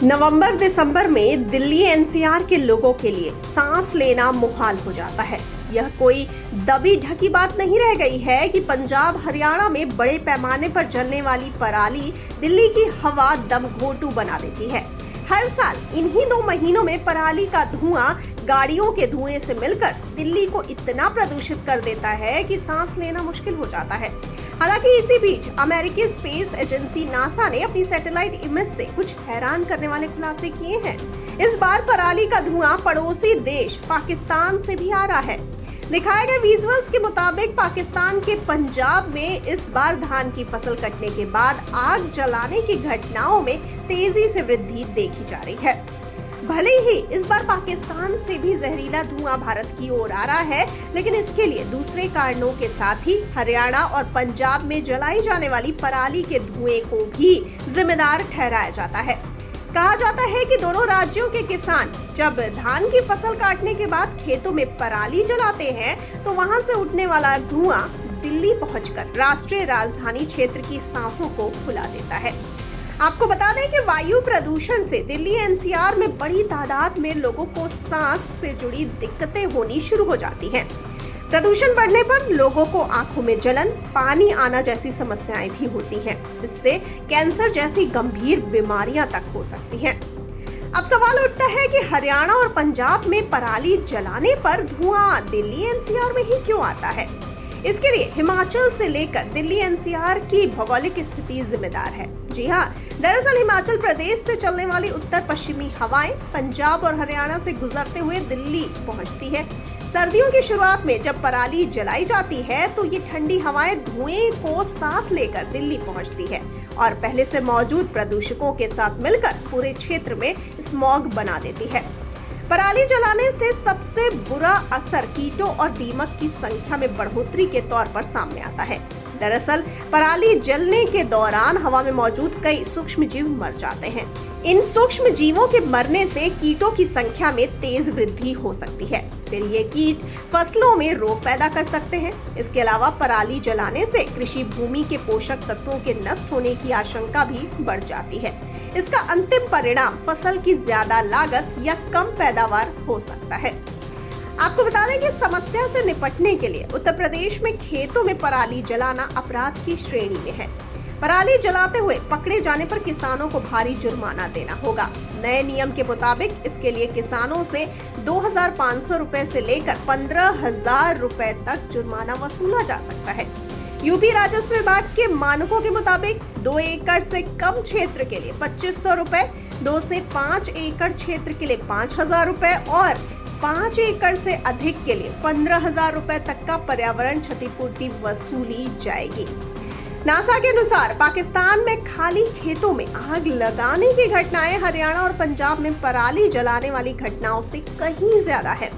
नवंबर दिसंबर में दिल्ली एनसीआर के लोगों के लिए सांस लेना मुहाल हो जाता है। यह कोई दबी ढकी बात नहीं रह गई है कि पंजाब हरियाणा में बड़े पैमाने पर जलने वाली पराली दिल्ली की हवा दमघोंटू बना देती है। हर साल इन्हीं 2 महीनों में पराली का धुआं गाड़ियों के धुएं से मिलकर दिल्ली को इतना प्रदूषित कर देता है कि सांस लेना मुश्किल हो जाता है। हालांकि इसी बीच अमेरिकी स्पेस एजेंसी नासा ने अपनी सैटेलाइट इमेज से कुछ हैरान करने वाले खुलासे किए हैं। इस बार पराली का धुआं पड़ोसी देश पाकिस्तान से भी आ रहा है। दिखाए गए विजुअल्स के मुताबिक पाकिस्तान के पंजाब में इस बार धान की फसल कटने के बाद आग जलाने की घटनाओं में तेजी से वृद्धि देखी जा रही है। भले ही इस बार पाकिस्तान से भी जहरीला धुआं भारत की ओर आ रहा है, लेकिन इसके लिए दूसरे कारणों के साथ ही हरियाणा और पंजाब में जलाई जाने वाली पराली के धुएं को भी जिम्मेदार ठहराया जाता है। कहा जाता है कि दोनों राज्यों के किसान जब धान की फसल काटने के बाद खेतों में पराली जलाते हैं तो वहां से उठने वाला धुआं दिल्ली पहुंचकर राष्ट्रीय राजधानी क्षेत्र की सांसों को फुला देता है। आपको बता दें कि वायु प्रदूषण से दिल्ली एनसीआर में बड़ी तादाद में लोगों को सांस से जुड़ी दिक्कतें होनी शुरू हो जाती हैं। प्रदूषण बढ़ने पर लोगों को आंखों में जलन, पानी आना जैसी समस्याएं भी होती हैं। इससे कैंसर जैसी गंभीर बीमारियां तक हो सकती हैं। अब सवाल उठता है कि हरियाणा और पंजाब में पराली जलाने पर धुआं दिल्ली एनसीआर में ही क्यों आता है? इसके लिए हिमाचल से लेकर दिल्ली एनसीआर की भौगोलिक स्थिति जिम्मेदार है। जी हाँ, दरअसल हिमाचल प्रदेश से चलने वाली उत्तर पश्चिमी हवाएं पंजाब और हरियाणा से गुजरते हुए दिल्ली पहुंचती है। सर्दियों की शुरुआत में जब पराली जलाई जाती है तो ये ठंडी हवाएं धुएं को साथ लेकर दिल्ली पहुंचती है और पहले से मौजूद प्रदूषकों के साथ मिलकर पूरे क्षेत्र में स्मॉग बना देती है। पराली जलाने से सबसे बुरा असर कीटों और दीमक की संख्या में बढ़ोतरी के तौर पर सामने आता है। दरअसल पराली जलने के दौरान हवा में मौजूद कई सूक्ष्म जीव मर जाते हैं। इन सूक्ष्म जीवों के मरने से कीटों की संख्या में तेज वृद्धि हो सकती है। फिर ये कीट फसलों में रोग पैदा कर सकते हैं। इसके अलावा पराली जलाने से कृषि भूमि के पोषक तत्वों के नष्ट होने की आशंका भी बढ़ जाती है। इसका अंतिम परिणाम फसल की ज्यादा लागत या कम पैदावार हो सकता है। आपको बता दें कि समस्या से निपटने के लिए उत्तर प्रदेश में खेतों में पराली जलाना अपराध की श्रेणी में है। पराली जलाते हुए पकड़े जाने पर किसानों को भारी जुर्माना देना होगा। नए नियम के मुताबिक इसके लिए किसानों से 2,500 रुपए से लेकर 15,000 रुपए तक जुर्माना वसूला जा सकता है। यूपी राजस्व विभाग के मानकों के मुताबिक 2 एकड़ से कम क्षेत्र के लिए 2,500 रुपए, 2 से 5 एकड़ क्षेत्र के लिए 5,000 रुपए और 5 एकड़ से अधिक के लिए 15,000 रुपए तक का पर्यावरण क्षतिपूर्ति वसूली जाएगी। नासा के अनुसार पाकिस्तान में खाली खेतों में आग लगाने की घटनाएं हरियाणा और पंजाब में पराली जलाने वाली घटनाओं से कहीं ज्यादा है।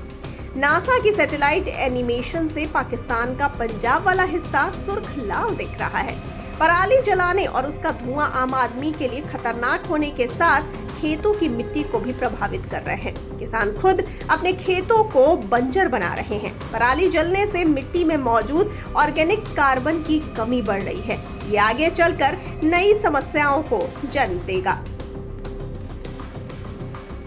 नासा की सैटेलाइट एनिमेशन से पाकिस्तान का पंजाब वाला हिस्सा सुर्ख लाल दिख रहा है। पराली जलाने और उसका धुआं आम आदमी के लिए खतरनाक होने के साथ खेतों की मिट्टी को भी प्रभावित कर रहे हैं। किसान खुद अपने खेतों को बंजर बना रहे हैं। पराली जलने से मिट्टी में मौजूद ऑर्गेनिक कार्बन की कमी बढ़ रही है। ये आगे चलकर नई समस्याओं को जन्म देगा।